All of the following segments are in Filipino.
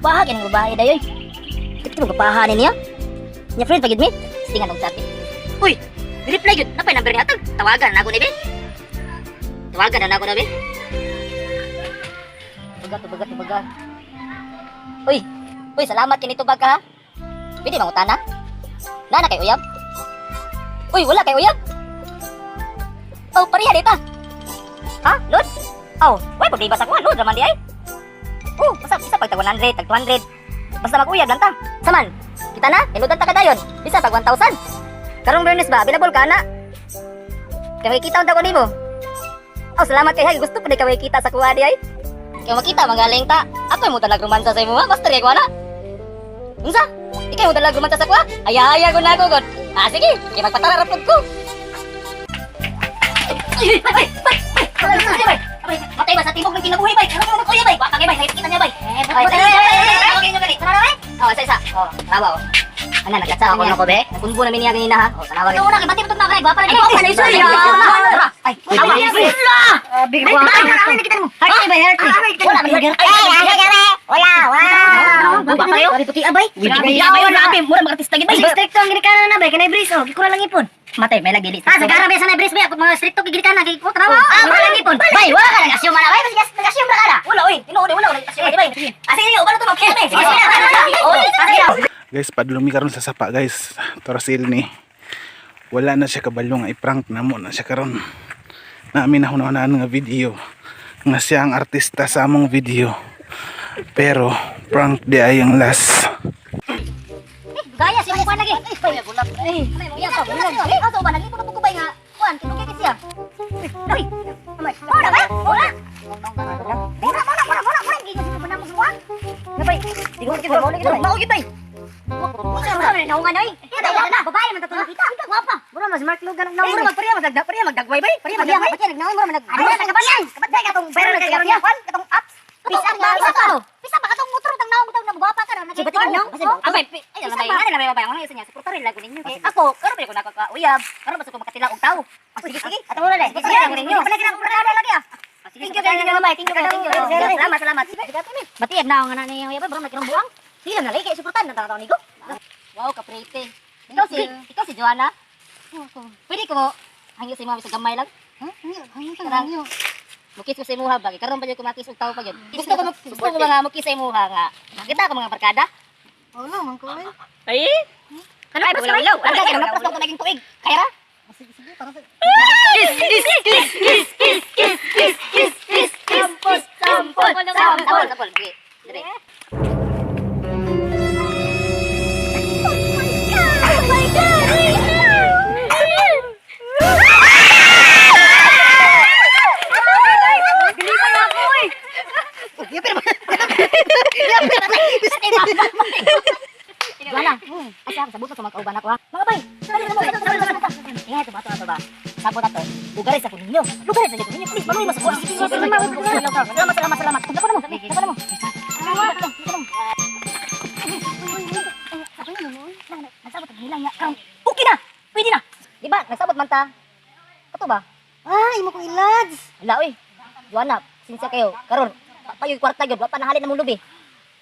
Paha kini babae dayoy. Ito mo kapahanin niya. Nya friend pagid mi. Tingan og chat. Uy, reply gyud. Napay number niya tag. Tawagan na ako ni be. Tawagan na ako na be. Bagat. Uy, salamat kini tubag ka ha. Pwede mangutana? Nana kay uyab? Uy, wala kay uyab. Oh, pariha dita. Ha? Load? Oh, why problema sa kuha? Load raman di ay. Oh, basta isa pag tag 100, tag 200. Basta mag-uyab lang ta. Saman, kita na, iludan ta kadayon. Bisa pag 1,000. Karong Bernes ba, available ka na? Kaya makikita unta ko nimo. Oh, salamat kay Hagi. Gusto pa di ka makikita sa kuha di ay. Kaya makita, magaling ta. Ako yung mo talag romansa sa imo ha. Master kay kuha na. Unsa? Ikaw mo talag romansa sa kuha? Aya ko na ko god. Ah, sige. Kaya magpatararapod ko. Bay! Matay ba sa timog ng kinabuhi, bay? Ano mo kuya, bay? Baka bay, nakikita niya, bay. Bay, tawagin niyo gali. Tara, bay. Oh, isa. Oh, tawa. Ana, nagkatsa ako nako, be. Kunbo namin niya ganina, ha. Oh, tanawa. Ito una, kibati mo tug na kay, gwapa na ikaw. Ano iso? Ay, tawa. Big boy. Ay, nakita mo. Heart bay, heart. Wala man heart. Wala. Baba kayo. Puti abay. Abay wala abi, mura mag-artista gid, bay. Strict ang ginikanan na, bay. Kanay bris, oh. Gikura lang ipon. Matay, may lagdili. Sa garabe sa Nebres ba? Mga stricto gigilikan na, gigiko trabaho. Wala lang ipon. Bay, wala ka nag-assume na, bay. Nag-assume na ka. Wala, oy. Tinuod, wala nag-assume, bay. Sige, ubalo to mag-assume, bay. Sige. Guys, padulong mi karon sa sapa, guys. Torasil ni. Wala na siya kabalong i-prank na mo na siya karon. Namin na hunahunaan nga video nga siya ang artista sa among video. Pero prank di ay ang last. Gaya si mo lagi. Ay, bulak. Ay, iya ka. Ay, ato ba nalipot ko bay nga. Kuan, kinugay kasi siya. Ay. Amay. Ora ba? Ora. Muna. Gigi mo na mo suwan. Gabay. Tingog kita mo lagi. Mao gid bay. Usa mo na naungan ay. Na, babae man tatulog kita. Ika gwapa. Mura mas Mark Logan na. Mura magpariya magdagway bay. Pariya magdagway. Nagnaon mura mag. Ano na kabayan? Kabat katong viral kay karon. Katong apps. Pisa ba katong motor tang naong tang nabugapa ka na. Sibatig naong. Abay, ay na bay. Ano yun niya? Suportarin lagu ninyo. Ako, karon pa ko nakaka-uyab. Karon ba ko makatila og tawo. Sige. Ato muna le. Sige lagu ninyo. Pala kinang lagi ah. Thank you mamay. Thank you. Salamat. Matiyag na ako nga na niya. Uyab, bro, magkinong buwang. Sige na lagi kay suportan na tawo nigo. Wow, kaprete. Ikaw si Joanna. Pwede ko mo hangyo sa imo sa gamay lang. Hangyo. Mukis ko sa imuha ba? Karon ba jud ko makis og tawo pa jud? Gusto ko mga mukis sa imuha nga. Kita ko mga barkada. Wala man ko eh. Ay. Ano ba sa ilaw? Ano ka mga prosto naging tuig? Kaya ra? Sige para sa Sampol. Dire. Wala. Asa sa buto sa mga kauban ako ha. Mga bay. Ingat ito ba? Sabot ato. Lugares ako ninyo. Lugares ako ninyo. Please, maluwi mo sa buwan. Salamat. Dako na mo. Nagsabot ang hilang niya. Okay na. Pwede na. Diba? Nagsabot man ta. Ato ba? ay mo ko ilads. Wala oy. Juana, sinsya kayo. Karon, payoy kwarta gyud, wa pa nahalin na mong lubi.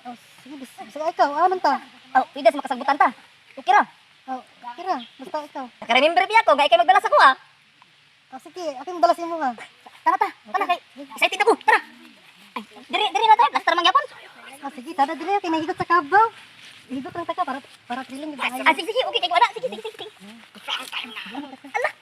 Oh, sige bisa ikaw aman ta. Oh, pwede sa makasagbutan ta. Okay ra. Oh, kira basta ikaw. Naka-remember biya ko, gay kay magdala sa ko ha. Oh, sige, ako mo dala sa imo ha. Tara kay. Excited ako. Tara. Ay, diri na tayo. Last man gyapon. Oh, sige, tada dili kay nahigot sa kabaw. Higot lang ta ka para thrilling gyud kayo. Sige, okay kay wala. Sige. Allah.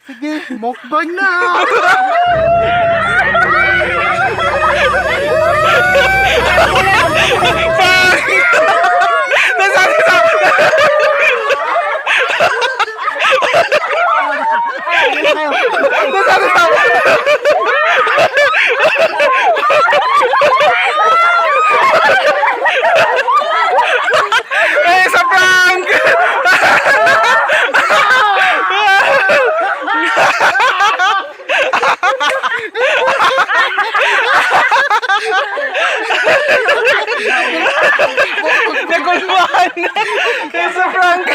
Sige, mukbang na! Nasabi sa... Nasabi sa... naman. It's a prank.